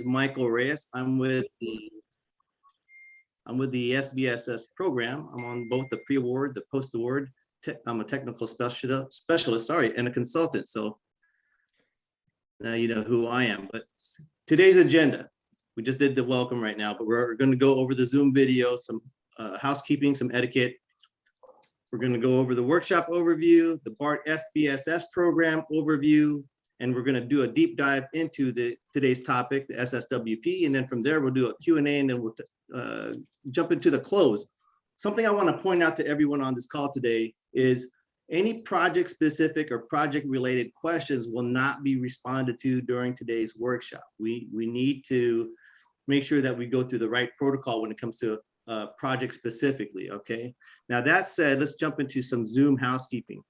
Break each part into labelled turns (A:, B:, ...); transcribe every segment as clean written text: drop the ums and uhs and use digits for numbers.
A: Michael Rees. I'm with the SBSS program. I'm on both the pre-award, the post-award. I'm a technical specialist, and a consultant. So now you know who I am. But today's agenda, we just did the welcome right now, but we're going to go over the Zoom video, some housekeeping, some etiquette. We're going to go over the workshop overview, the BART SBSS program overview, and we're going to do a deep dive into today's topic, the SSWP, and then from there we'll do a Q&A, and then we'll jump into the close. Something I want to point out to everyone on this call today is any project specific or project related questions will not be responded to during today's workshop. We need to make sure that we go through the right protocol when it comes to project specifically, okay? Now that said, let's jump into some Zoom housekeeping.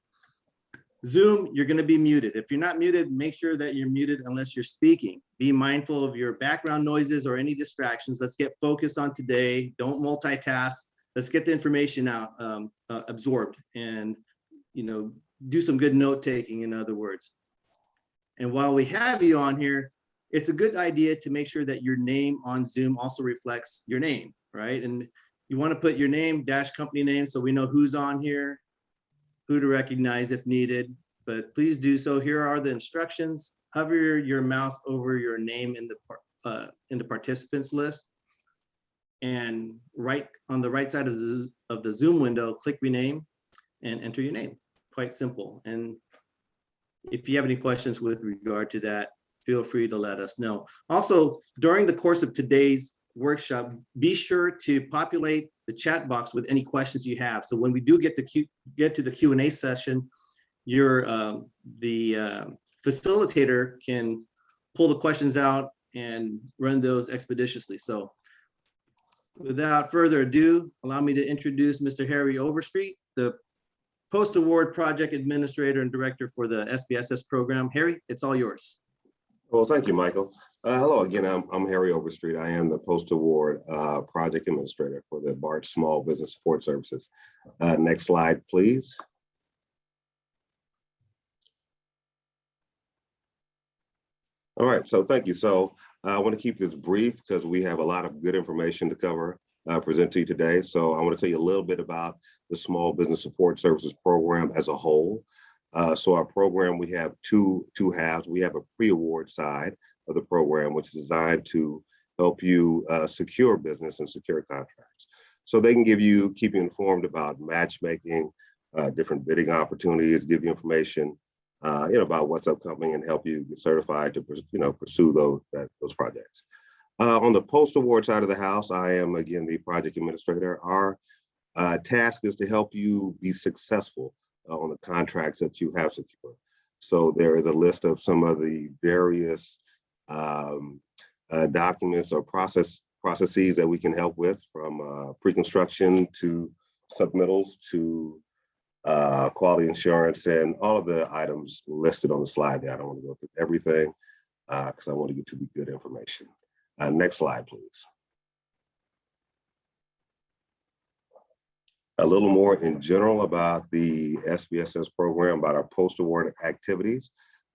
A: Zoom, you're going to be muted. If you're not muted, make sure that you're muted unless you're speaking. Be mindful of your background noises or any distractions. Let's get focused on today. Don't multitask. Let's get the information out, absorbed, and do some good note taking, in other words. And while we have you on here, it's a good idea to make sure that your name on Zoom also reflects your name, right? And you want to put your name dash company name so we know who's on here, who to recognize if needed, but please do so. Here are the instructions. Hover your mouse over your name in the participants list, and right on the right side of the Zoom window, click rename and enter your name. Quite simple. And if you have any questions with regard to that, feel free to let us know. Also, during the course of today's workshop, be sure to populate the chat box with any questions you have. So when we do get to the Q&A session, the facilitator can pull the questions out and run those expeditiously. So without further ado, allow me to introduce Mr. Harry Overstreet, the post-award project administrator and director for the SBSS program. Harry, it's all yours.
B: Well, thank you, Michael. Hello again, I'm Harry Overstreet. I am the post-award project administrator for the BART Small Business Support Services. Next slide, please. All right, so thank you. So I want to keep this brief because we have a lot of good information to cover, present to you today. So I want to tell you a little bit about the Small Business Support Services program as a whole. So our program, we have two halves. We have a pre-award side of the program, which is designed to help you secure business and secure contracts. So they can keep you informed about matchmaking, different bidding opportunities, give you information, about what's upcoming, and help you get certified to, pursue those projects. On the post-award side of the house, I am again the project administrator. Our task is to help you be successful on the contracts that you have secured. So there is a list of some of the various documents or processes that we can help with, from pre-construction to submittals to quality insurance, and all of the items listed on the slide there. I don't want to go through everything because I want to get to the good information. Next slide, please. A little more in general about the SBSS program, about our post-award activities.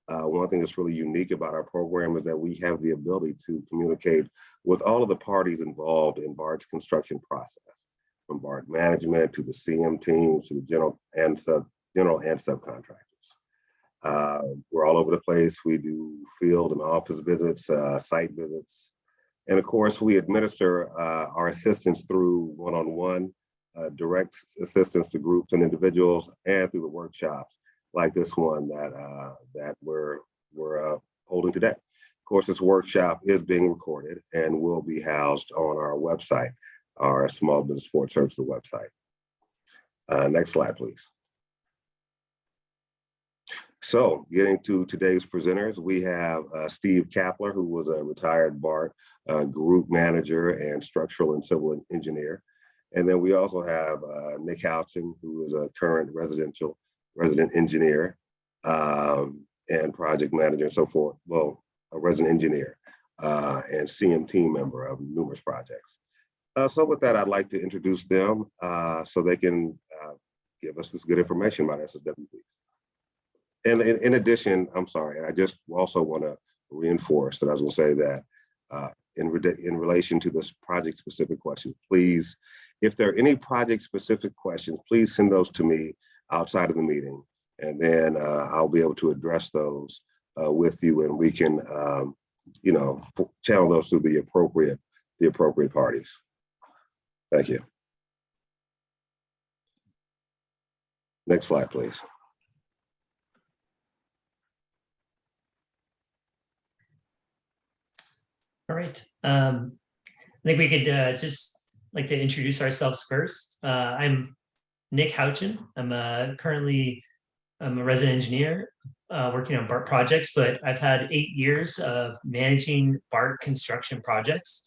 B: One thing that's really unique about our program is that we have the ability to communicate with all of the parties involved in BART's construction process, from BART management to the CM teams to the general and subcontractors. We're all over the place. We do field and office visits, site visits, and of course we administer our assistance through one-on-one direct assistance to groups and individuals, and through the workshops like this one that we're holding today. Of course, this workshop is being recorded and will be housed on our website, our Small Business Support Services website. Next slide, please. So getting to today's presenters, we have Steve Kapler, who was a retired BART group manager and structural and civil engineer. And then we also have Nick Houchin, who is a current resident engineer and project manager and so forth. Well, a resident engineer and CM team member of numerous projects. So with that, I'd like to introduce them so they can give us this good information about SSWPs. And in addition, I'm sorry, I just also want to reinforce that I was going to say that in relation to this project-specific question. Please, if there are any project-specific questions, please send those to me outside of the meeting, and then I'll be able to address those with you, and we can, you know, channel those through the appropriate parties. Thank you. Next slide, please.
C: All right. I think we could just like to introduce ourselves first. I'm Nick Houchin. I'm currently a resident engineer working on BART projects, but I've had 8 years of managing BART construction projects.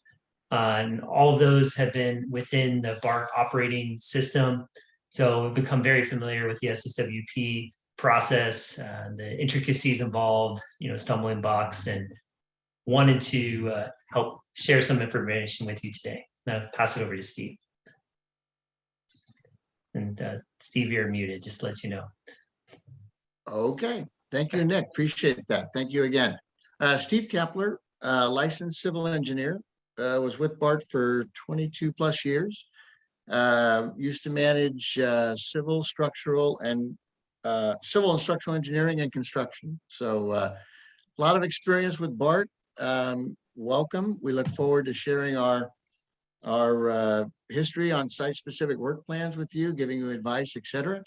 C: And all of those have been within the BART operating system. So we've become very familiar with the SSWP process, the intricacies involved, you know, stumbling blocks, and wanted to help share some information with you today. Now pass it over to Steve. And Steve, you're muted, just to let you know.
D: Okay, thank you, Nick. Appreciate that. Thank you again. Steve Kapler, licensed civil engineer, was with BART for 22 plus years. Used to manage civil, structural engineering and construction. So a lot of experience with BART. Welcome. We look forward to sharing our history on site-specific work plans with you, giving you advice, etc.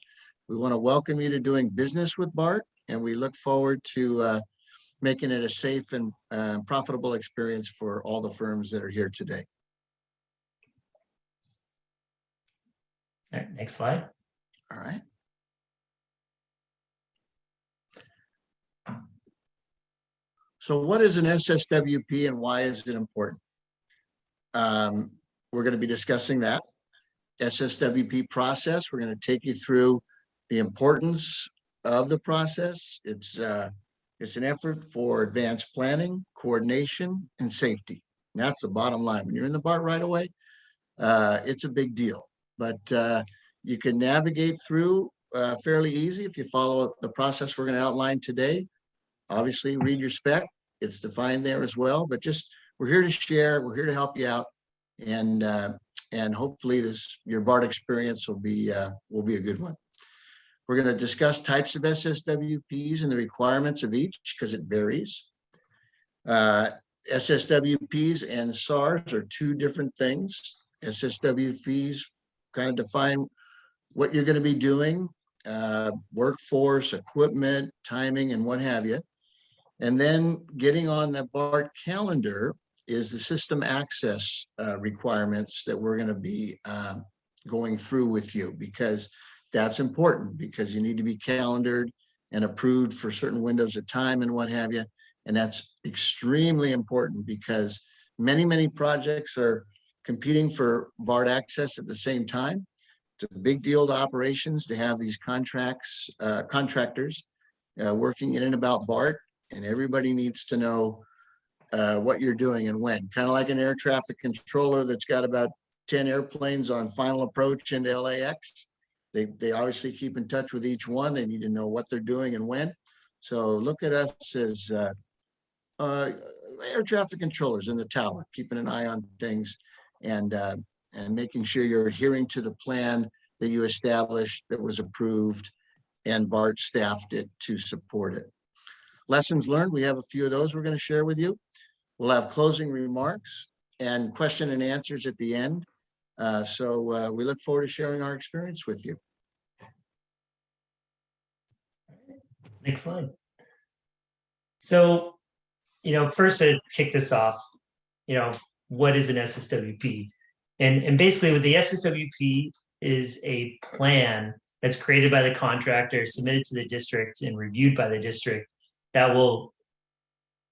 D: We want to welcome you to doing business with BART, and we look forward to making it a safe and profitable experience for all the firms that are here today.
C: All right, next slide.
D: All right. So what is an SSWP and why is it important? We're going to be discussing that. SSWP process, we're going to take you through the importance of the process. It's an effort for advanced planning, coordination, and safety. And that's the bottom line. When you're in the BART right away, it's a big deal. But you can navigate through fairly easy if you follow the process we're going to outline today. Obviously, read your spec. It's defined there as well. But just we're here to share. We're here to help you out, and hopefully your BART experience will be a good one. We're going to discuss types of SSWPs and the requirements of each because it varies. SSWPs and SARs are two different things. SSWPs kind of define what you're going to be doing, workforce, equipment, timing, and what have you. And then getting on the BART calendar is the system access requirements that we're going to be going through with you, because that's important, because you need to be calendared and approved for certain windows of time and what have you. And that's extremely important because many projects are competing for BART access at the same time. It's a big deal to operations to have these contractors working in and about BART, and everybody needs to know what you're doing and when. Kind of like an air traffic controller that's got about 10 airplanes on final approach into LAX. They obviously keep in touch with each one. They need to know what they're doing and when. So look at us as air traffic controllers in the tower, keeping an eye on things and making sure you're adhering to the plan that you established, that was approved, and BART staffed it to support it. Lessons learned, we have a few of those we're going to share with you. We'll have closing remarks and question and answers at the end. So we look forward to sharing our experience with you.
C: Next slide. So, first to kick this off, what is an SSWP? And basically what the SSWP is a plan that's created by the contractor, submitted to the district and reviewed by the district that will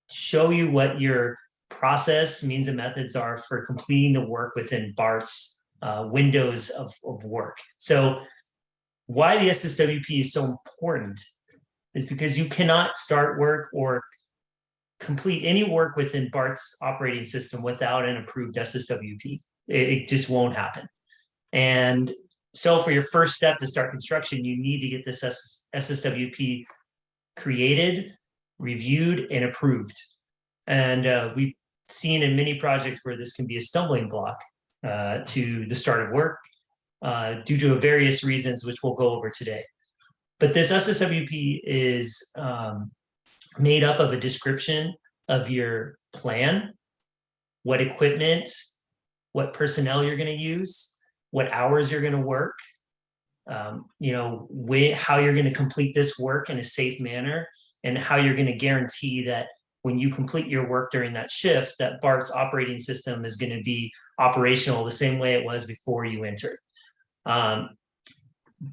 C: show you what your process, means, and methods are for completing the work within BART's windows of work. So why the SSWP is so important is because you cannot start work or complete any work within BART's operating system without an approved SSWP. It just won't happen. And so for your first step to start construction, you need to get this SSWP created, reviewed, and approved. And we've seen in many projects where this can be a stumbling block to the start of work due to various reasons, which we'll go over today. But this SSWP is made up of a description of your plan, what equipment, what personnel you're going to use, what hours you're going to work, you know, how you're going to complete this work in a safe manner, and how you're going to guarantee that when you complete your work during that shift, that BART's operating system is going to be operational the same way it was before you entered.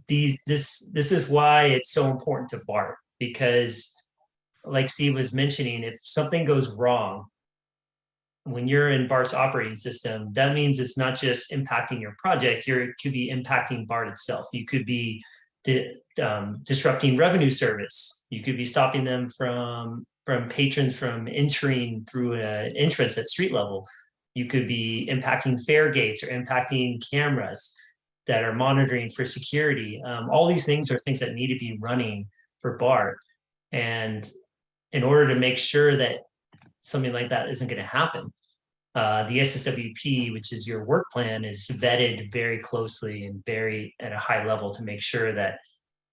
C: This is why it's so important to BART, because like Steve was mentioning, if something goes wrong when you're in BART's operating system, that means it's not just impacting your project, it could be impacting BART itself. You could be disrupting revenue service. You could be stopping them from patrons from entering through an entrance at street level. You could be impacting fare gates or impacting cameras that are monitoring for security. All these things are things that need to be running for BART. And in order to make sure that something like that isn't going to happen, the SSWP, which is your work plan, is vetted very closely and very at a high level to make sure that,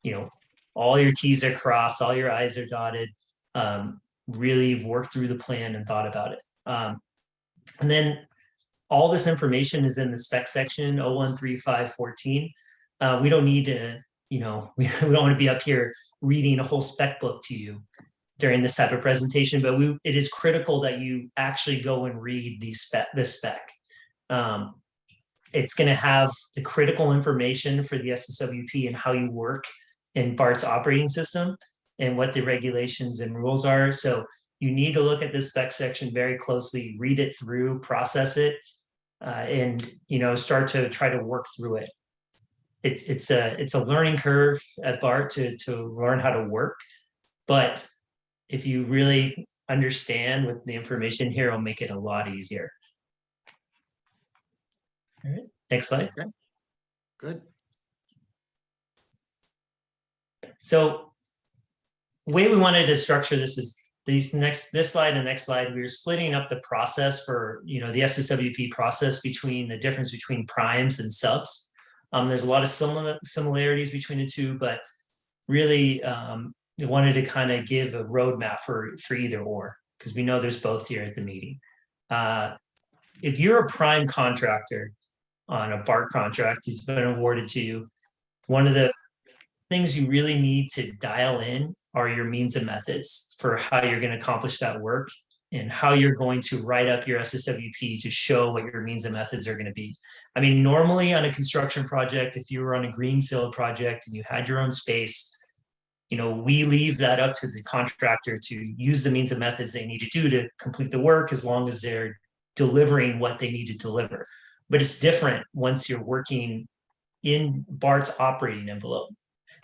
C: you know, all your T's are crossed, all your I's are dotted. Really you've worked through the plan and thought about it. And then all this information is in the spec section 013514. We don't need to, you know, we don't want to be up here reading a whole spec book to you during this type of presentation, but it is critical that you actually go and read this spec. It's going to have the critical information for the SSWP and how you work in BART's operating system and what the regulations and rules are. So you need to look at this spec section very closely, read it through, process it, and, you know, start to try to work through it. It's a learning curve at BART to learn how to work, but if you really understand with the information here, it'll make it a lot easier. All right, next slide.
D: Okay. Good.
C: So the way we wanted to structure this is this slide and next slide, we were splitting up the process for, you know, the SSWP process between the difference between primes and subs. There's a lot of similarities between the two, but really we wanted to kind of give a roadmap for either or, because we know there's both here at the meeting. If you're a prime contractor on a BART contract that's been awarded to you, one of the things you really need to dial in are your means and methods for how you're going to accomplish that work and how you're going to write up your SSWP to show what your means and methods are going to be. I mean, normally on a construction project, if you were on a greenfield project and you had your own space, you know, we leave that up to the contractor to use the means and methods they need to do to complete the work, as long as they're delivering what they need to deliver. But it's different once you're working in BART's operating envelope.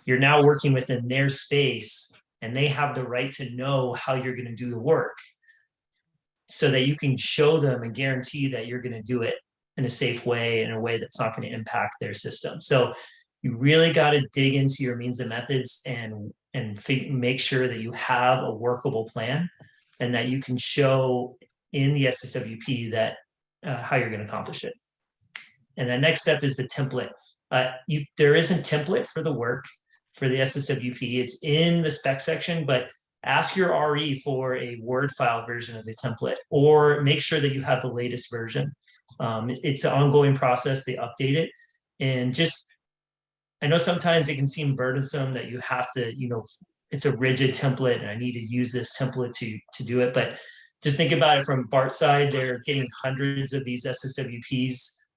C: You're now working within their space, and they have the right to know how you're going to do the work so that you can show them and guarantee that you're going to do it in a safe way, in a way that's not going to impact their system. So you really got to dig into your means and methods and make sure that you have a workable plan and that you can show in the SSWP that how you're going to accomplish it. And the next step is the template. There is a template for the work for the SSWP. It's in the spec section, but ask your RE for a Word file version of the template, or make sure that you have the latest version. It's an ongoing process. They update it, and just, I know sometimes it can seem burdensome that you have to, you know, it's a rigid template and I need to use this template to do it. But just think about it from BART side. They're getting hundreds of these SSWPs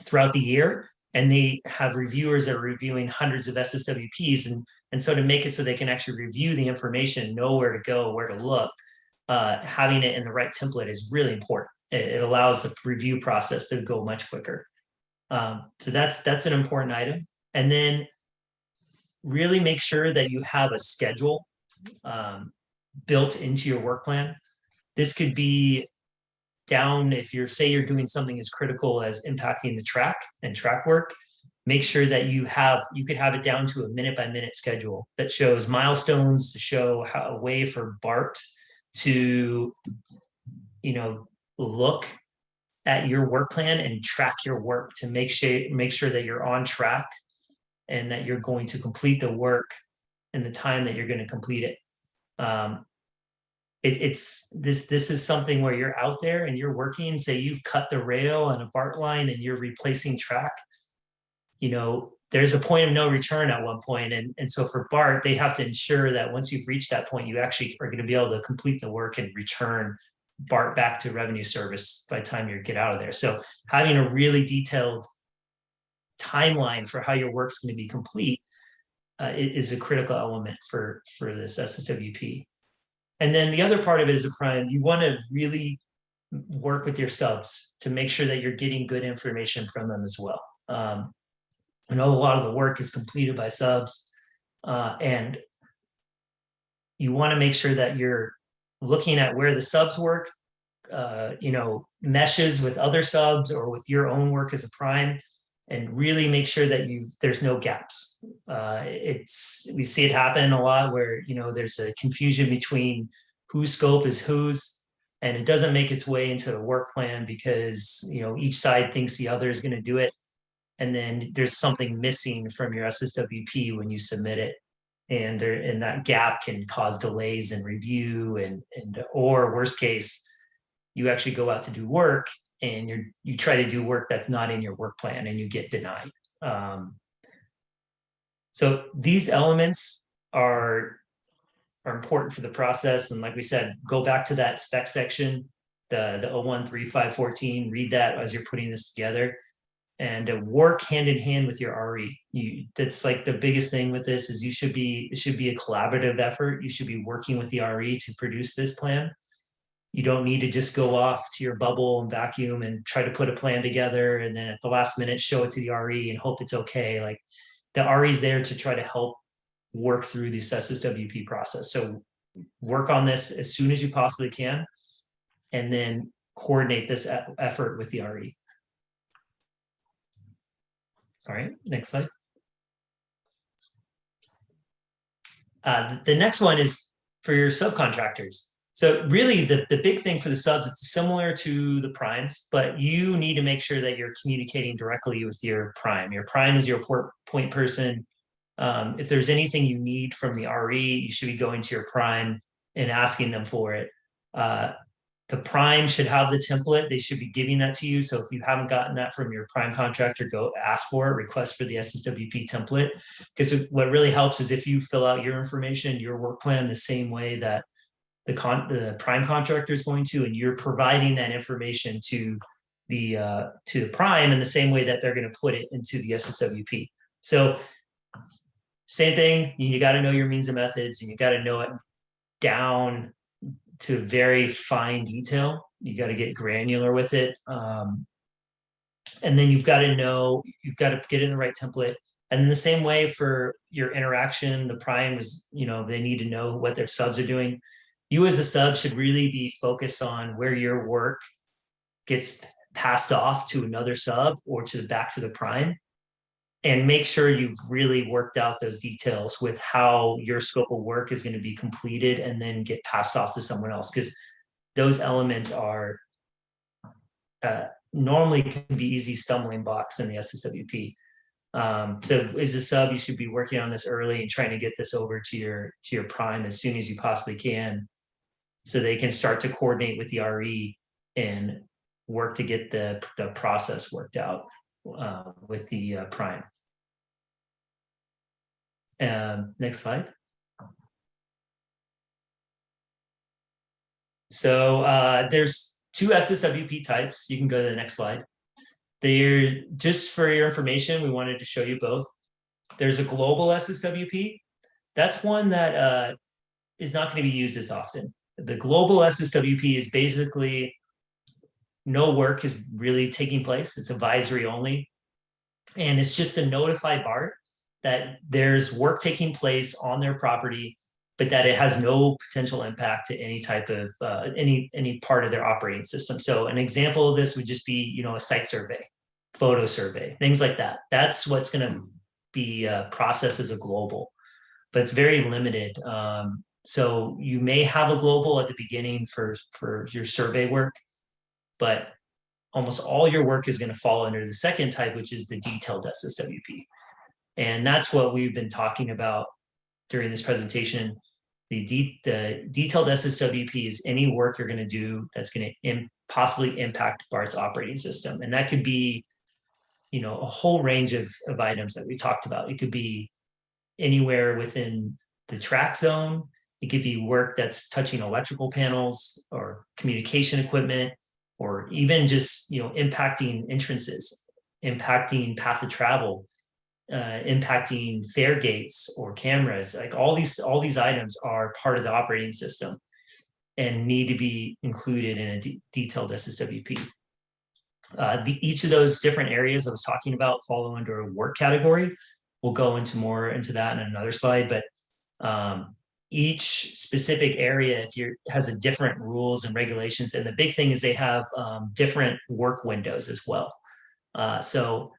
C: throughout the year, and they have reviewers that are reviewing hundreds of SSWPs. And so to make it so they can actually review the information, know where to go, where to look, having it in the right template is really important. It allows the review process to go much quicker. So that's an important item. And then really make sure that you have a schedule built into your work plan. This could be down, if you're doing something as critical as impacting the track and track work, make sure that you could have it down to a minute by minute schedule that shows milestones, to show a way for BART to look at your work plan and track your work to make sure that you're on track and that you're going to complete the work in the time that you're going to complete it. This is something where you're out there and you're working, say you've cut the rail on a BART line and you're replacing track, there's a point of no return at one point. And so for BART, they have to ensure that once you've reached that point, you actually are going to be able to complete the work and return BART back to revenue service by the time you get out of there. So having a really detailed timeline for how your work's going to be complete is a critical element for this SSWP. And then the other part of it is a prime. You want to really work with your subs to make sure that you're getting good information from them as well. I know a lot of the work is completed by subs, and you want to make sure that you're looking at where the subs work, meshes with other subs or with your own work as a prime, and really make sure that there's no gaps. We see it happen a lot where, there's a confusion between whose scope is whose, and it doesn't make its way into the work plan because, each side thinks the other is going to do it. And then there's something missing from your SSWP when you submit it. And that gap can cause delays in review or worst case, you actually go out to do work and you try to do work that's not in your work plan and you get denied. So these elements are important for the process. And like we said, go back to that spec section, the 013514, read that as you're putting this together. And work hand in hand with your RE. That's like the biggest thing with this is it should be a collaborative effort. You should be working with the RE to produce this plan. You don't need to just go off to your bubble and vacuum and try to put a plan together and then at the last minute show it to the RE and hope it's okay. Like the RE is there to try to help work through this SSWP process. So work on this as soon as you possibly can, and then coordinate this effort with the RE. All right, next slide. The next one is for your subcontractors. So really the big thing for the subs, it's similar to the primes, but you need to make sure that you're communicating directly with your prime. Your prime is your point person. If there's anything you need from the RE, you should be going to your prime and asking them for it. The prime should have the template. They should be giving that to you. So if you haven't gotten that from your prime contractor, go ask for it, request for the SSWP template. Because what really helps is if you fill out your information, your work plan the same way that the prime contractor is going to, and you're providing that information to the prime in the same way that they're going to put it into the SSWP. So same thing, you got to know your means and methods, and you got to know it down to very fine detail. You got to get granular with it. And then you've got to get in the right template. And in the same way for your interaction, the prime is, they need to know what their subs are doing. You as a sub should really be focused on where your work gets passed off to another sub or back to the prime, and make sure you've really worked out those details with how your scope of work is going to be completed and then get passed off to someone else, because those elements are normally can be easy stumbling blocks in the SSWP. So as a sub, you should be working on this early and trying to get this over to your prime as soon as you possibly can, so they can start to coordinate with the RE and work to get the process worked out with the prime. Next slide. So there's two SSWP types. You can go to the next slide. They're just for your information, we wanted to show you both. There's a global SSWP. That's one that is not going to be used as often. The global SSWP is basically no work is really taking place. It's advisory only. And it's just to notify BART that there's work taking place on their property, but that it has no potential impact to any type of any part of their operating system. So an example of this would just be, a site survey, photo survey, things like that. That's what's going to be processed as a global, but it's very limited. So you may have a global at the beginning for your survey work, but almost all your work is going to fall under the second type, which is the detailed SSWP. And that's what we've been talking about during this presentation. The detailed SSWP is any work you're going to do that's going to possibly impact BART's operating system. And that could be, a whole range of items that we talked about. It could be anywhere within the track zone. It could be work that's touching electrical panels or communication equipment, or even just, impacting entrances, impacting path of travel, impacting fare gates or cameras. Like all these items are part of the operating system and need to be included in a detailed SSWP. Each of those different areas I was talking about fall under a work category. We'll go more into that in another slide, but each specific area has a different rules and regulations. And the big thing is they have different work windows as well. So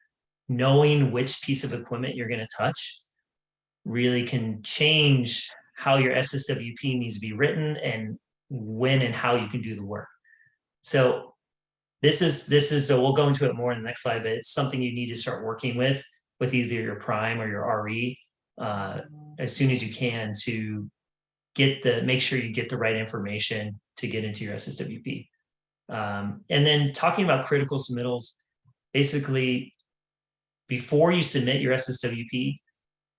C: knowing which piece of equipment you're going to touch really can change how your SSWP needs to be written and when and how you can do the work. So this is so we'll go into it more in the next slide, but it's something you need to start working with either your prime or your RE as soon as you can to make sure you get the right information to get into your SSWP. And then talking about critical submittals, basically before you submit your SSWP,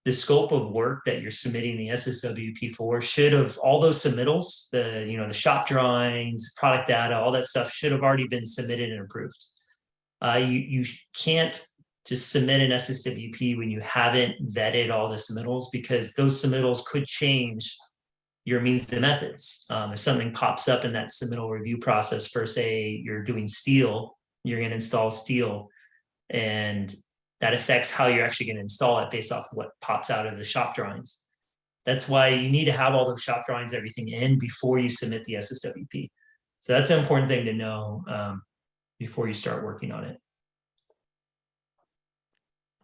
C: the scope of work that you're submitting the SSWP for should have, all those submittals, the shop drawings, product data, all that stuff should have already been submitted and approved. You can't just submit an SSWP when you haven't vetted all the submittals, because those submittals could change your means and methods. If something pops up in that submittal review process for, say, you're doing steel, you're going to install steel, and that affects how you're actually going to install it based off what pops out of the shop drawings. That's why you need to have all those shop drawings, everything in before you submit the SSWP. So that's an important thing to know before you start working on it.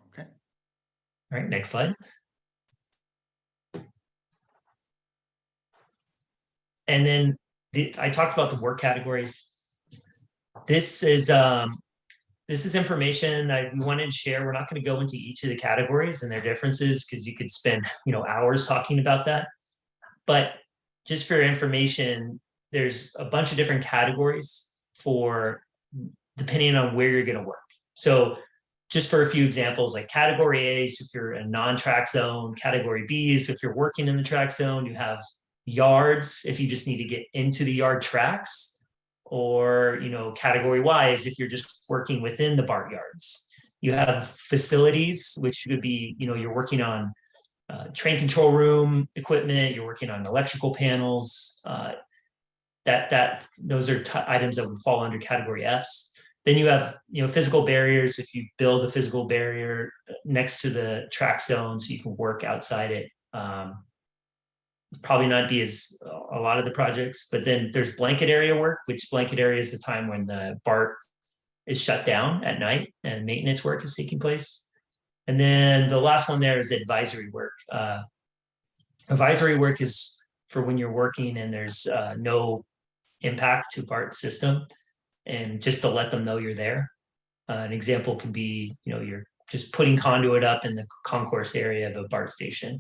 D: Okay.
C: All right, next slide. And then I talked about the work categories. This is information we wanted to share. We're not going to go into each of the categories and their differences because you could spend hours talking about that. But just for your information, there's a bunch of different categories for depending on where you're going to work. So just for a few examples, like category A is if you're a non-track zone, category B is if you're working in the track zone, you have yards if you just need to get into the yard tracks, or category Y is if you're just working within the BART yards. You have facilities, which could be you're working on train control room equipment, you're working on electrical panels. Those are items that would fall under category Fs. Then you have physical barriers. If you build a physical barrier next to the track zone so you can work outside it. Probably not be as a lot of the projects, but then there's blanket area work, which blanket area is the time when the BART is shut down at night and maintenance work is taking place. And then the last one there is advisory work. Advisory work is for when you're working and there's no impact to BART's system, and just to let them know you're there. An example could be, you're just putting conduit up in the concourse area of a BART station,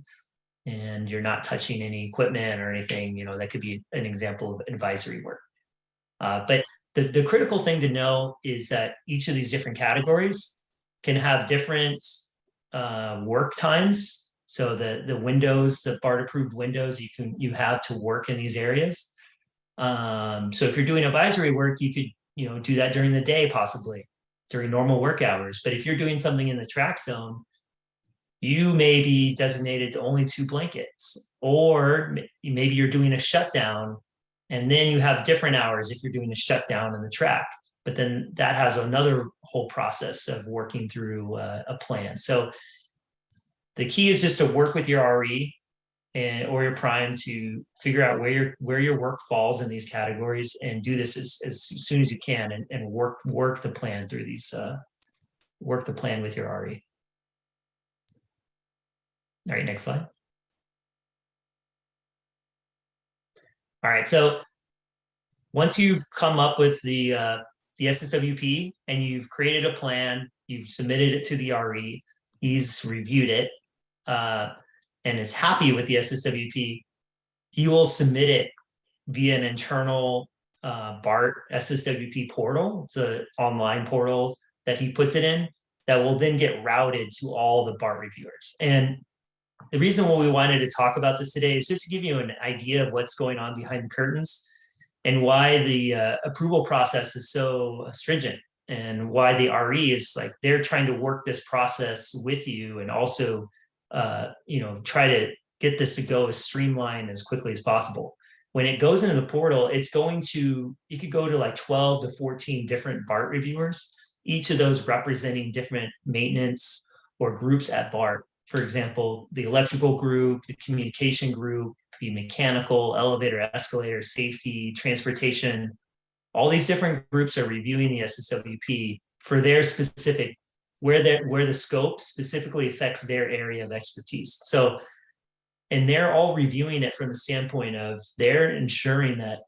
C: and you're not touching any equipment or anything, that could be an example of advisory work. But the critical thing to know is that each of these different categories can have different work times. So the windows, the BART approved windows you have to work in these areas. So if you're doing advisory work, you could do that during the day, possibly during normal work hours. But if you're doing something in the track zone, you may be designated to only 2 blankets, or maybe you're doing a shutdown and then you have different hours if you're doing a shutdown in the track, but then that has another whole process of working through a plan. So the key is just to work with your RE or your prime to figure out where your work falls in these categories, and do this as soon as you can, and work the plan through these, work the plan with your RE. All right, next slide. All right, so once you've come up with the SSWP and you've created a plan, you've submitted it to the RE, he's reviewed it and is happy with the SSWP, he will submit it via an internal BART SSWP portal. It's an online portal that he puts it in that will then get routed to all the BART reviewers. And the reason why we wanted to talk about this today is just to give you an idea of what's going on behind the curtains and why the approval process is so stringent, and why the RE is like they're trying to work this process with you and also try to get this to go as streamlined as quickly as possible. When it goes into the portal, it's going to, you could go to like 12 to 14 different BART reviewers, each of those representing different maintenance or groups at BART. For example, the electrical group, the communication group, could be mechanical, elevator, escalator, safety, transportation. All these different groups are reviewing the SSWP for their specific, where the scope specifically affects their area of expertise. So, and they're all reviewing it from the standpoint of they're ensuring that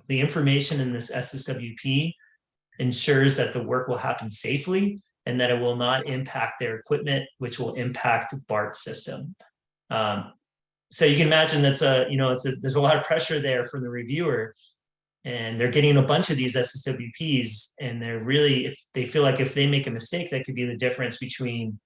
C: the information in this SSWP ensures that the work will happen safely and that it will not impact their equipment, which will impact BART's system. So you can imagine there's a lot of pressure there from the reviewer, and they're getting a bunch of these SSWPs, and they're really, if they feel like if they make a mistake, that could be the difference between,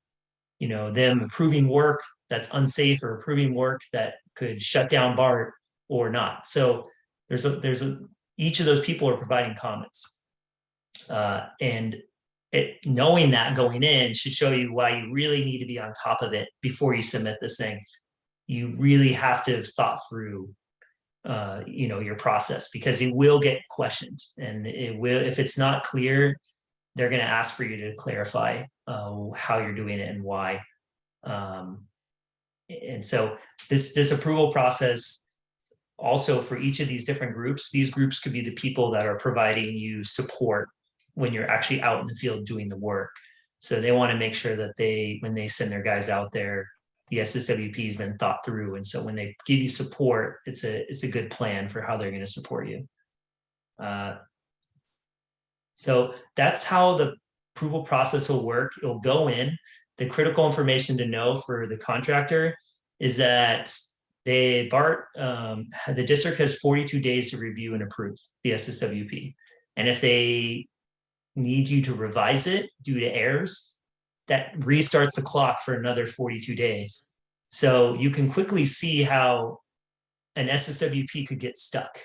C: them approving work that's unsafe or approving work that could shut down BART or not. So each of those people are providing comments, and knowing that going in should show you why you really need to be on top of it before you submit this thing. You really have to have thought through your process, because it will get questioned, and it will, if it's not clear, they're going to ask for you to clarify how you're doing it and why. And so this approval process also for each of these different groups, these groups could be the people that are providing you support when you're actually out in the field doing the work. So they want to make sure that when they send their guys out there, the SSWP has been thought through. And so when they give you support, it's a good plan for how they're going to support you. So that's how the approval process will work. It'll go in. The critical information to know for the contractor is that the district has 42 days to review and approve the SSWP. And if they need you to revise it due to errors, that restarts the clock for another 42 days. So you can quickly see how an SSWP could get stuck,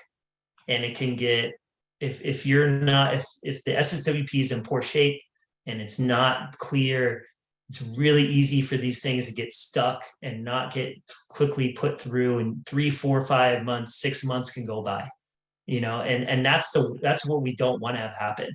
C: and it can get, if the SSWP is in poor shape and it's not clear, it's really easy for these things to get stuck and not get quickly put through, and 3, 4, 5 months, 6 months can go by, and that's what we don't want to have happen.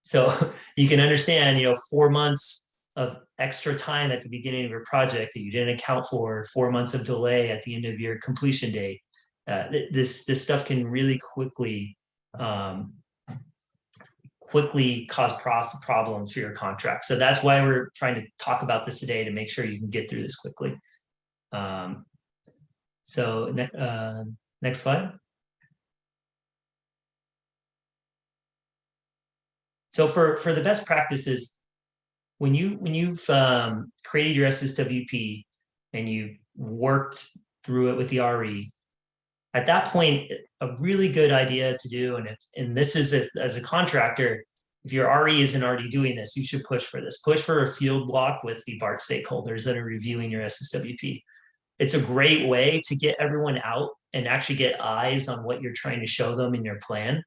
C: So you can understand, 4 months of extra time at the beginning of your project that you didn't account for, 4 months of delay at the end of your completion date. This stuff can really quickly cause problems for your contract. So that's why we're trying to talk about this today, to make sure you can get through this quickly. So next slide. So for the best practices, when you've created your SSWP and you've worked through it with the RE, at that point, a really good idea to do, and this is as a contractor, if your RE isn't already doing this, you should push for this. Push for a field block with the BART stakeholders that are reviewing your SSWP. It's a great way to get everyone out and actually get eyes on what you're trying to show them in your plan,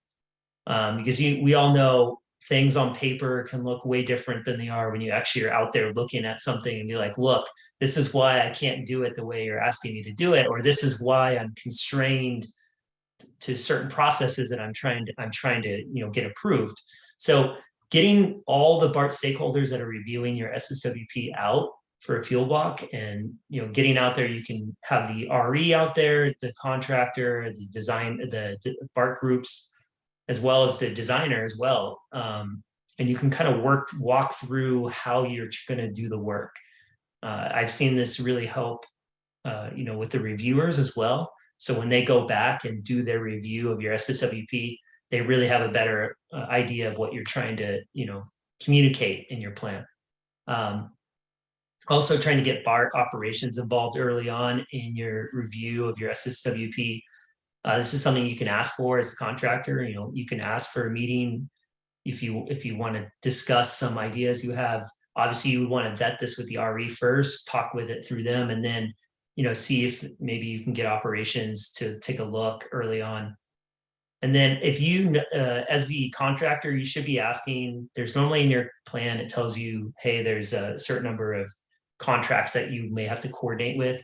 C: because we all know things on paper can look way different than they are when you actually are out there looking at something and be like, look, this is why I can't do it the way you're asking me to do it, or this is why I'm constrained to certain processes that I'm trying to get approved. So getting all the BART stakeholders that are reviewing your SSWP out for a field walk, and getting out there, you can have the RE out there, the contractor, the design, the BART groups, as well as the designer as well. And you can kind of walk through how you're going to do the work. I've seen this really help, with the reviewers as well. So when they go back and do their review of your SSWP, they really have a better idea of what you're trying to, communicate in your plan. Also trying to get BART operations involved early on in your review of your SSWP. This is something you can ask for as a contractor. You can ask for a meeting if you want to discuss some ideas you have. Obviously, you would want to vet this with the RE first, talk with it through them, and then see if maybe you can get operations to take a look early on. And then if you, as the contractor, you should be asking, there's normally in your plan, it tells you, hey, there's a certain number of contracts that you may have to coordinate with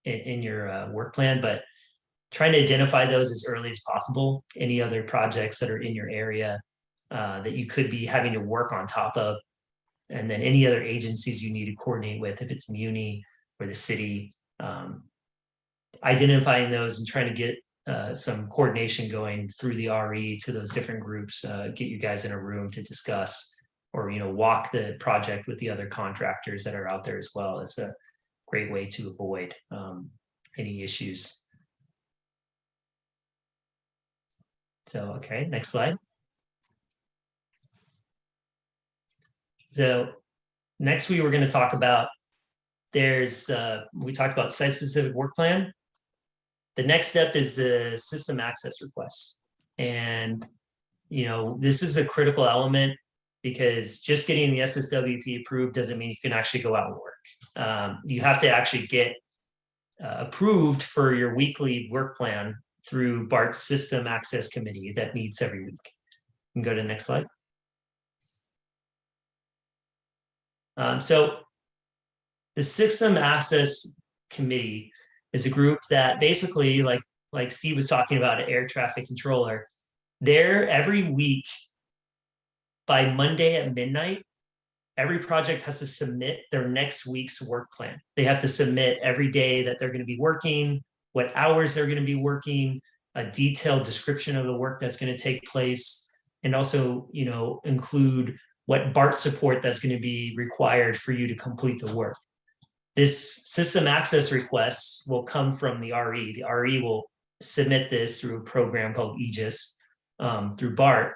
C: in your work plan, but trying to identify those as early as possible. Any other projects that are in your area that you could be having to work on top of, and then any other agencies you need to coordinate with, if it's Muni or the city, identifying those and trying to get some coordination going through the RE to those different groups, get you guys in a room to discuss, or walk the project with the other contractors that are out there as well. Is a great way to avoid any issues. So, okay, next slide. So next we were going to talk about, we talked about site-specific work plan. The next step is the system access requests. And, this is a critical element, because just getting the SSWP approved doesn't mean you can actually go out and work. You have to actually get approved for your weekly work plan through BART's System Access Committee that meets every week. You can go to the next slide. So the System Access Committee is a group that basically, like Steve was talking about, an air traffic controller, they're every week by Monday at midnight, every project has to submit their next week's work plan. They have to submit every day that they're going to be working, what hours they're going to be working, a detailed description of the work that's going to take place, and also, include what BART support that's going to be required for you to complete the work. This system access request will come from the RE. The RE will submit this through a program called Aegis through BART.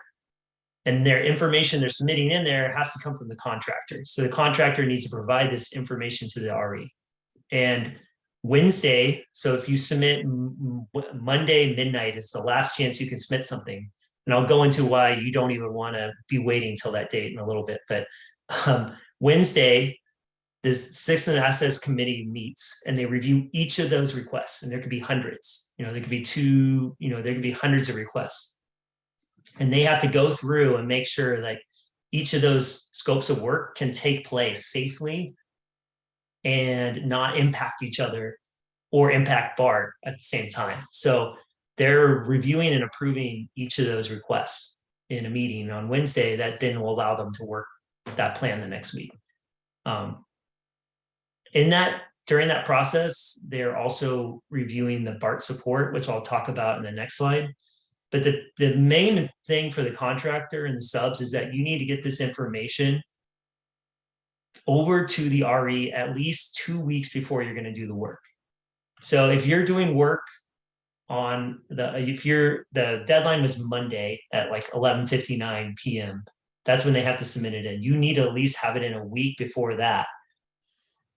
C: And their information they're submitting in there has to come from the contractor. So the contractor needs to provide this information to the RE. And Wednesday, so if you submit Monday midnight is the last chance you can submit something. And I'll go into why you don't even want to be waiting till that date in a little bit. But Wednesday, this System Access Committee meets and they review each of those requests. And there could be hundreds, there could be there could be hundreds of requests. And they have to go through and make sure that each of those scopes of work can take place safely and not impact each other or impact BART at the same time. So they're reviewing and approving each of those requests in a meeting on Wednesday that then will allow them to work that plan the next week. During that process, they're also reviewing the BART support, which I'll talk about in the next slide. But the main thing for the contractor and the subs is that you need to get this information over to the RE at least 2 weeks before you're going to do the work. So if you're doing work on the deadline was Monday at like 11:59 p.m. That's when they have to submit it in. You need to at least have it in a week before that,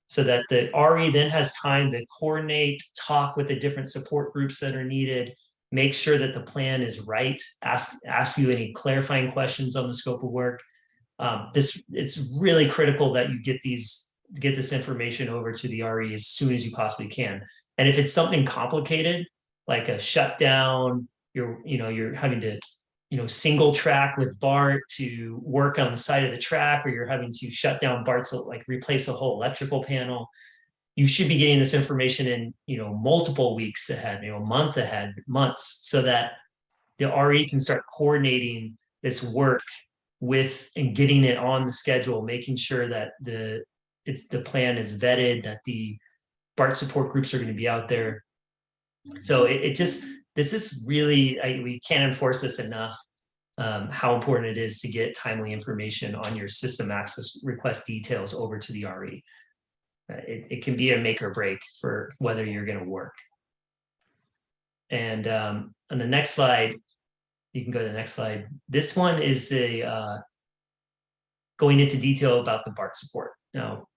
C: so that the RE then has time to coordinate, talk with the different support groups that are needed, make sure that the plan is right, ask you any clarifying questions on the scope of work. It's really critical that you get this information over to the RE as soon as you possibly can. And if it's something complicated, like a shutdown, you're having to single track with BART to work on the side of the track, or you're having to shut down BART to like replace a whole electrical panel, you should be getting this information in multiple weeks ahead, a month ahead, months, so that the RE can start coordinating this work with and getting it on the schedule, making sure that the plan is vetted, that the BART support groups are going to be out there. So this is really, we can't enforce this enough, how important it is to get timely information on your system access request details over to the RE. It can be a make or break for whether you're going to work. And on the next slide, you can go to the next slide. This one is going into detail about the BART support. Now,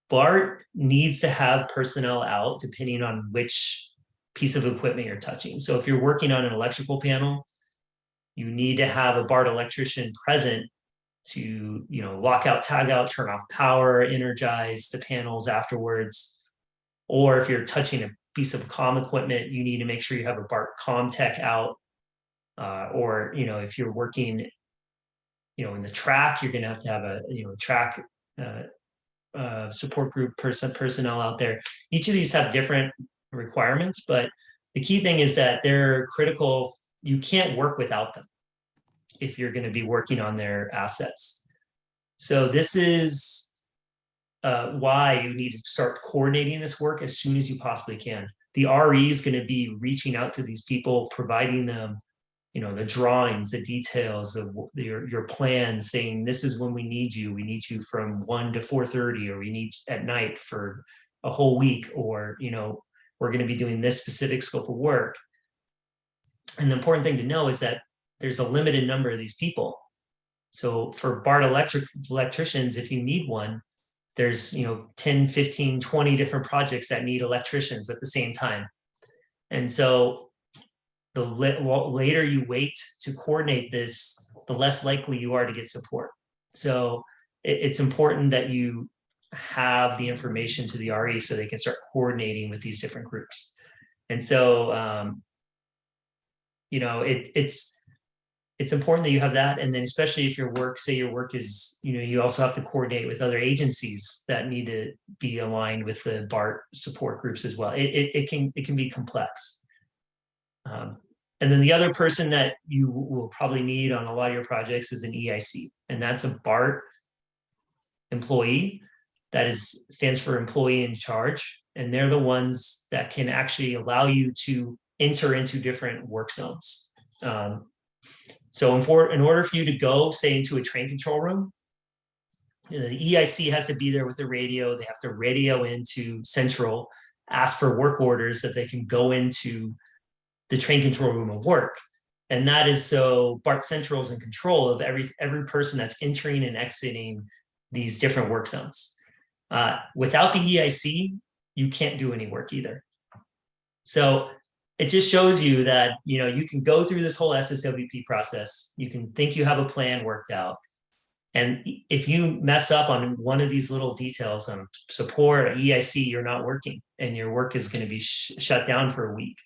C: BART needs to have personnel out depending on which piece of equipment you're touching. So if you're working on an electrical panel, you need to have a BART electrician present to, lock out, tag out, turn off power, energize the panels afterwards. Or if you're touching a piece of comm equipment, you need to make sure you have a BART comm tech out. Or, if you're working, in the track, you're going to have a, track support group personnel out there. Each of these have different requirements, but the key thing is that they're critical. You can't work without them if you're going to be working on their assets. So this is why you need to start coordinating this work as soon as you possibly can. The RE is going to be reaching out to these people, providing them, the drawings, the details of your plan, saying this is when we need you. We need you from 1 to 4:30, or we need at night for a whole week, or we're going to be doing this specific scope of work. And the important thing to know is that there's a limited number of these people. So for BART electricians, if you need one, there's 10, 15, 20 different projects that need electricians at the same time. And so the later you wait to coordinate this, the less likely you are to get support. So it's important that you have the information to the RE so they can start coordinating with these different groups. And so, it's important that you have that. And then especially if your work is, you also have to coordinate with other agencies that need to be aligned with the BART support groups as well. It can be complex. And then the other person that you will probably need on a lot of your projects is an EIC, and that's a BART employee. That stands for employee in charge, and they're the ones that can actually allow you to enter into different work zones. So in order for you to go, say, into a train control room, the EIC has to be there with the radio. They have to radio into Central, ask for work orders that they can go into the train control room of work. And that is so BART Central is in control of every person that's entering and exiting these different work zones. Without the EIC, you can't do any work either. So it just shows you that, you can go through this whole SSWP process. You can think you have a plan worked out. And if you mess up on one of these little details on support or EIC, you're not working, and your work is going to be shut down for a week.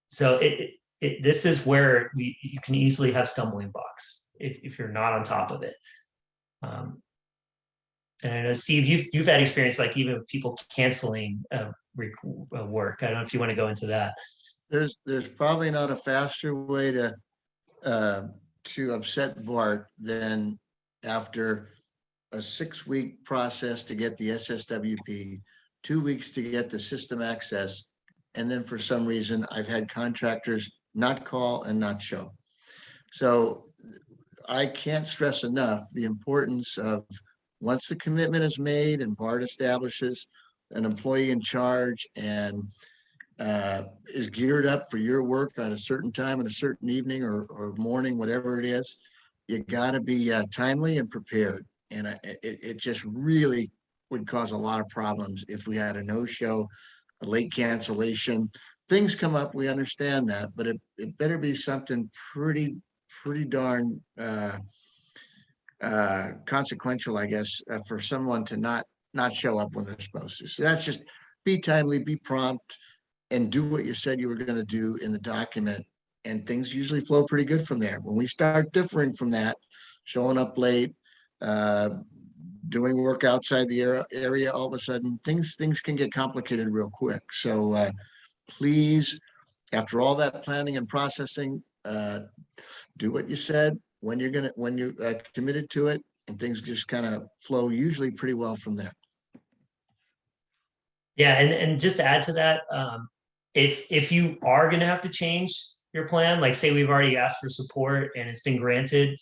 C: So this is where you can easily have stumbling blocks if you're not on top of it. And I know, Steve, you've had experience, like even with people canceling work. I don't know if you want to go into that.
D: There's probably not a faster way to upset BART than after a 6-week process to get the SSWP, 2 weeks to get the system access. And then for some reason, I've had contractors not call and not show. So I can't stress enough the importance of, once the commitment is made and BART establishes an employee in charge and is geared up for your work on a certain time and a certain evening or morning, whatever it is, you got to be timely and prepared. And it just really would cause a lot of problems if we had a no-show, a late cancellation. Things come up, we understand that, but it better be something pretty darn consequential, I guess, for someone to not show up when they're supposed to. So that's just be timely, be prompt, and do what you said you were going to do in the document. And things usually flow pretty good from there. When we start differing from that, showing up late, doing work outside the area, all of a sudden things can get complicated real quick. So please, after all that planning and processing, do what you said when you're committed to it, and things just kind of flow usually pretty well from there.
C: Yeah, and just to add to that, if you are going to have to change your plan, like say we've already asked for support and it's been granted,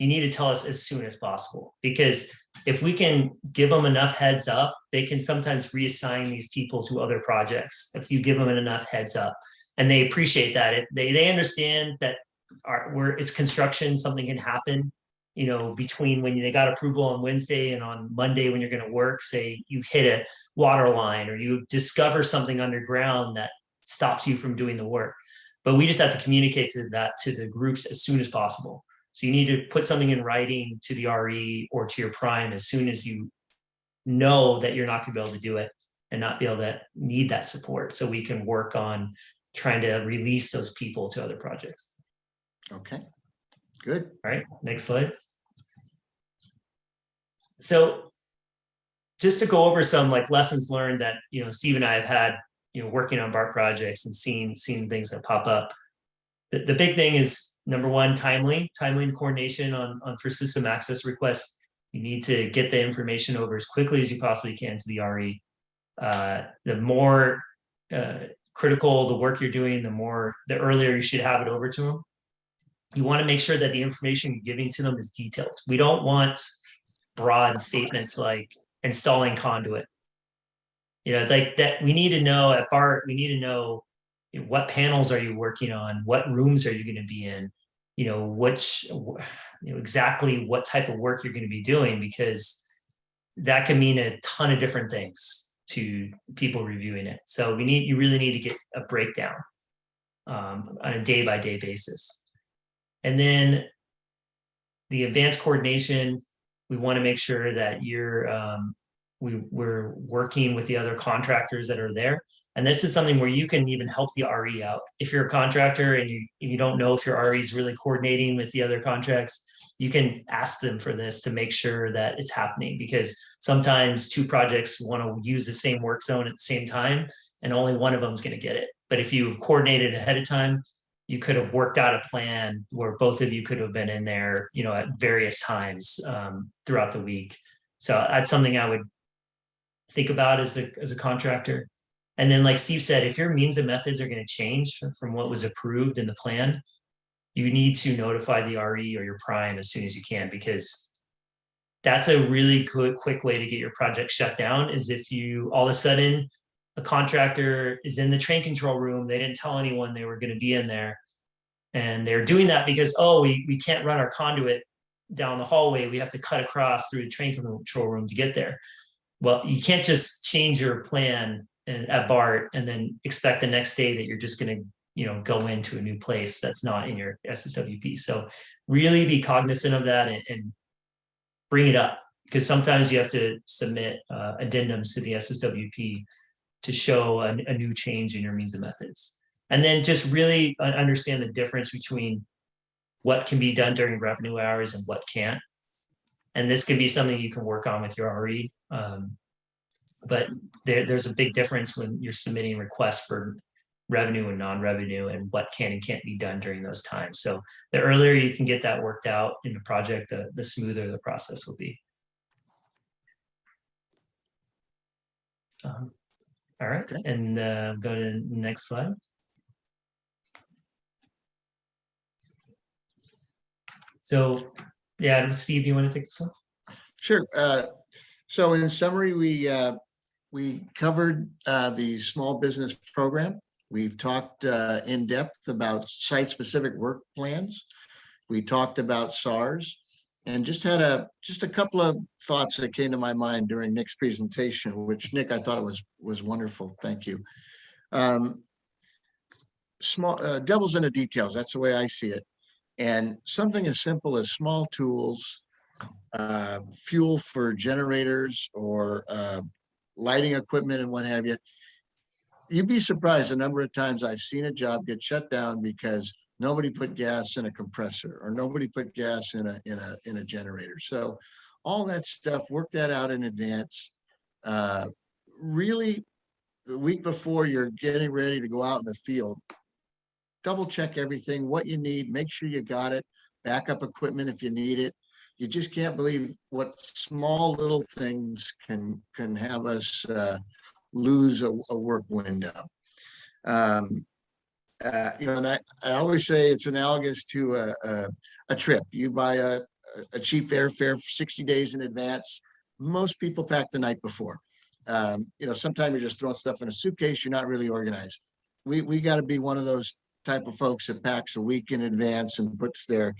C: you need to tell us as soon as possible, because if we can give them enough heads up, they can sometimes reassign these people to other projects if you give them enough heads up, and they appreciate that. They understand that it's construction, something can happen, you know, between when they got approval on Wednesday and on Monday when you're going to work. Say you hit a water line or you discover something underground that stops you from doing the work. But we just have to communicate to the groups as soon as possible. So you need to put something in writing to the RE or to your prime as soon as you know that you're not going to be able to do it and not be able to need that support, so we can work on trying to release those people to other projects.
D: Okay, good.
C: All right, next slide. So just to go over some like lessons learned that, you know, Steve and I have had, you know, working on BART projects and seeing things that pop up. The big thing is, number one, timely coordination on for system access requests. You need to get the information over as quickly as you possibly can to the RE. The more critical the work you're doing, the earlier you should have it over to them. You want to make sure that the information you're giving to them is detailed. We don't want broad statements like installing conduit. You know, like that. We need to know at BART, we need to know, you know, what panels are you working on? What rooms are you going to be in? You know, exactly what type of work you're going to be doing, because that can mean a ton of different things to people reviewing it. So you really need to get a breakdown on a day-by-day basis. And then the advanced coordination, we want to make sure that we're working with the other contractors that are there. And this is something where you can even help the RE out. If you're a contractor and you don't know if your RE is really coordinating with the other contracts, you can ask them for this to make sure that it's happening, because sometimes two projects want to use the same work zone at the same time and only one of them is going to get it. But if you've coordinated ahead of time, you could have worked out a plan where both of you could have been in there, you know, at various times throughout the week. So that's something I would think about as a contractor. And then, like Steve said, if your means and methods are going to change from what was approved in the plan, you need to notify the RE or your prime as soon as you can, because that's a really good, quick way to get your project shut down. Is if you all of a sudden a contractor is in the train control room, they didn't tell anyone they were going to be in there, and they're doing that because, oh, we can't run our conduit down the hallway, we have to cut across through the train control room to get there. Well, you can't just change your plan at BART and then expect the next day that you're just going to, you know, go into a new place that's not in your SSWP. So really be cognizant of that and bring it up, because sometimes you have to submit addendums to the SSWP to show a new change in your means and methods. And then just really understand the difference between what can be done during revenue hours and what can't. And this could be something you can work on with your RE. But there's a big difference when you're submitting requests for revenue and non-revenue and what can and can't be done during those times. So the earlier you can get that worked out in the project, the smoother the process will be. All right, okay. And go to the next slide. So, yeah, Steve, you want to take this one?
D: Sure. So in summary, we covered the small business program. We've talked in depth about site-specific work plans. We talked about SARs, and just had a couple of thoughts that came to my mind during Nick's presentation, which Nick, I thought it was wonderful. Thank you. Devil's in the details. That's the way I see it. And something as simple as small tools, fuel for generators or lighting equipment and what have you. You'd be surprised the number of times I've seen a job get shut down because nobody put gas in a compressor or nobody put gas in a generator. So all that stuff, work that out in advance. Really, the week before you're getting ready to go out in the field, double check everything, what you need, make sure you got it, backup equipment if you need it. You just can't believe what small little things can have us lose a work window. You know, and I always say it's analogous to a trip. You buy a cheap airfare for 60 days in advance. Most people pack the night before. Sometimes you're just throwing stuff in a suitcase. You're not really organized. We got to be one of those type of folks that packs a week in advance and puts their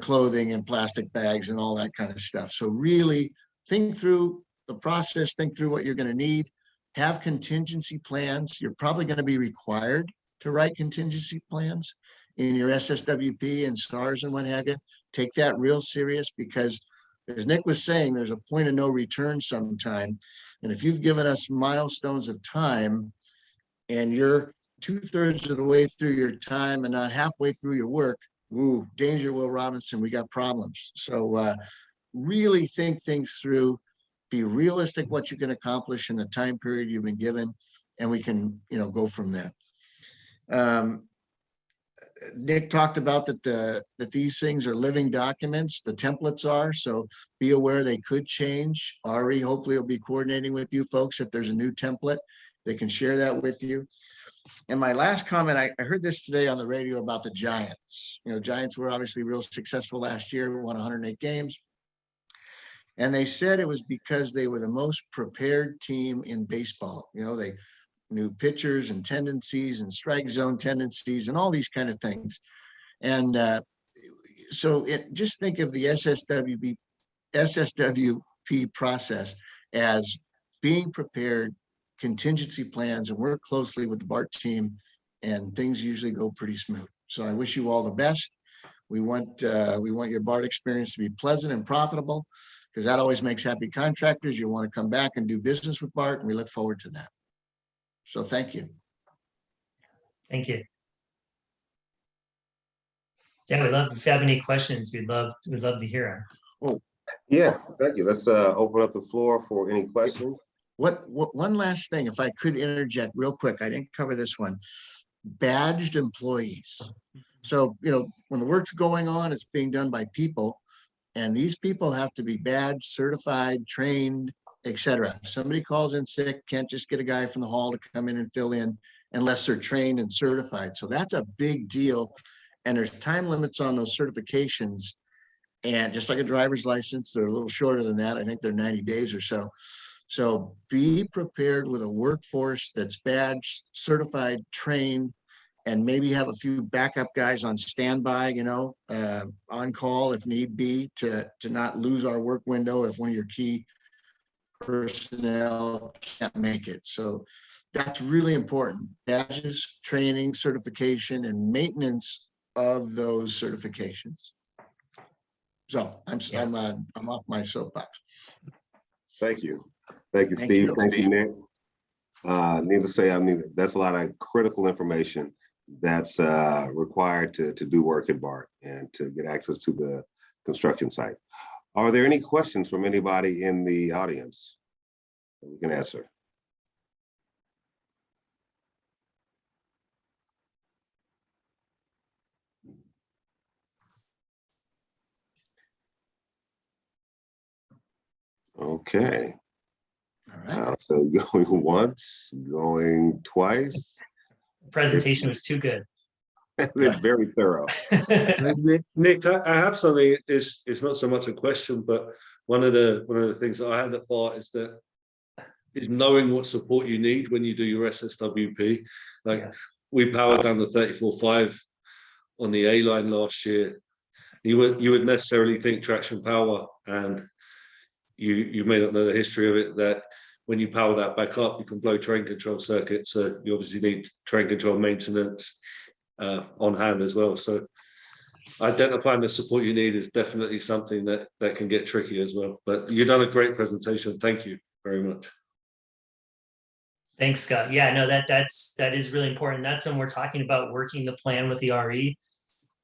D: clothing in plastic bags and all that kind of stuff. So really think through the process, think through what you're going to need, have contingency plans. You're probably going to be required to write contingency plans in your SSWP and SCARs and what have you. Take that real serious, because as Nick was saying, there's a point of no return sometime. And if you've given us milestones of time and you're 2/3 of the way through your time and not halfway through your work, ooh, danger, Will Robinson, we got problems. So really think things through, be realistic what you can accomplish in the time period you've been given, and we can, go from there. Nick talked about that these things are living documents, the templates are, so be aware they could change. Ari hopefully will be coordinating with you folks. If there's a new template, they can share that with you. And my last comment, I heard this today on the radio about the Giants. Giants were obviously real successful last year, won 108 games. And they said it was because they were the most prepared team in baseball. They knew pitchers and tendencies and strike zone tendencies and all these kind of things. And so just think of the SSWP process as being prepared, contingency plans, and work closely with the BART team, and things usually go pretty smooth. So I wish you all the best. We want your BART experience to be pleasant and profitable, because that always makes happy contractors. You want to come back and do business with BART, and we look forward to that. So thank you.
C: Thank you. Yeah, we'd love, if you have any questions, we'd love to hear them.
B: Oh, yeah, thank you. Let's open up the floor for any questions.
D: What one last thing, if I could interject real quick, I didn't cover this one. Badged employees. So, when the work's going on, it's being done by people, and these people have to be badged, certified, trained, etc. If somebody calls in sick, can't just get a guy from the hall to come in and fill in unless they're trained and certified. So that's a big deal. And there's time limits on those certifications. And just like a driver's license, they're a little shorter than that. I think they're 90 days or so. So be prepared with a workforce that's badged, certified, trained, and maybe have a few backup guys on standby, on call if need be, to not lose our work window if one of your key personnel can't make it. So that's really important. Badges, training, certification, and maintenance of those certifications. So I'm off my soapbox.
B: Thank you. Thank you, Steve. Thank you, Nick. Need to say, that's a lot of critical information that's required to do work at BART and to get access to the construction site. Are there any questions from anybody in the audience that we can answer? Okay.
D: All right.
B: So going once, going twice.
C: Presentation was too good.
B: It's very thorough.
E: Nick, I have something. It's not so much a question, but one of the things that I had at BART is knowing what support you need when you do your SSWP. Like, yes, we powered down the 34.5 on the A line last year. You would necessarily think traction power, and you may not know the history of it, that when you power that back up, you can blow train control circuits. So you obviously need train control maintenance on hand as well. So identifying the support you need is definitely something that can get tricky as well. But you've done a great presentation. Thank you very much.
C: Thanks, Scott. Yeah, no, that is really important. That's when we're talking about working the plan with the RE.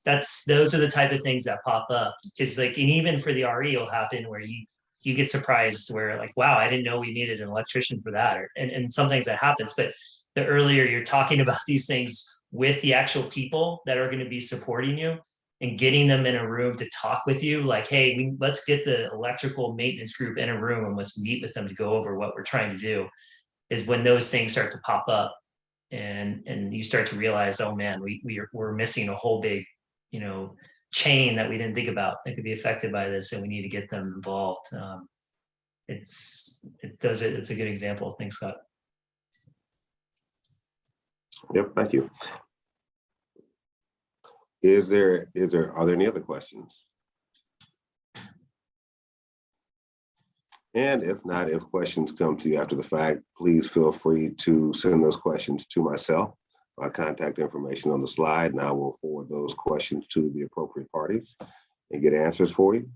C: Those are the type of things that pop up. Because and even for the RE, it'll happen where you get surprised where wow, I didn't know we needed an electrician for that. And sometimes that happens. But the earlier you're talking about these things with the actual people that are going to be supporting you and getting them in a room to talk with you, like, hey, let's get the electrical maintenance group in a room and let's meet with them to go over what we're trying to do, is when those things start to pop up and you start to realize, oh man, we're missing a whole big, chain that we didn't think about that could be affected by this, and we need to get them involved. It's a good example. Thanks, Scott.
B: Yep, thank you. Are there any other questions? And if not, if questions come to you after the fact, please feel free to send those questions to myself. My contact information on the slide, and I will forward those questions to the appropriate parties and get answers for you.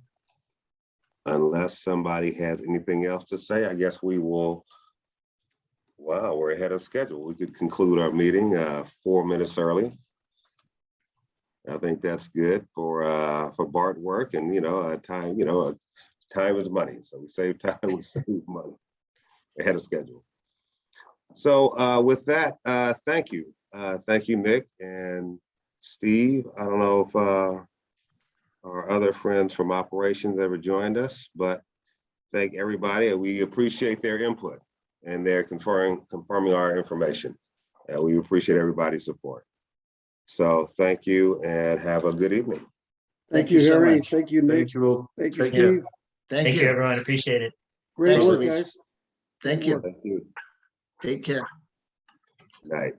B: Unless somebody has anything else to say, I guess we will. Wow, we're ahead of schedule. We could conclude our meeting 4 minutes early. I think that's good for BART work, and time. Time is money, so we save time, we save money. Ahead of schedule. So with that, thank you. Thank you, Nick and Steve. I don't know if our other friends from operations ever joined us, but thank everybody. We appreciate their input and their confirming our information. We appreciate everybody's support. So thank you and have a good evening.
F: Thank you,
D: so
F: Harry.
D: much.
F: Thank you, Nick.
E: Thank you all.
F: Thank you,
E: Take care.
F: Steve.
C: Thank you, everyone. Appreciate it.
F: Great
D: Thanks,
F: work,
D: Luis.
F: guys.
D: Thank you.
B: Thank you.
D: Take care.
B: Night.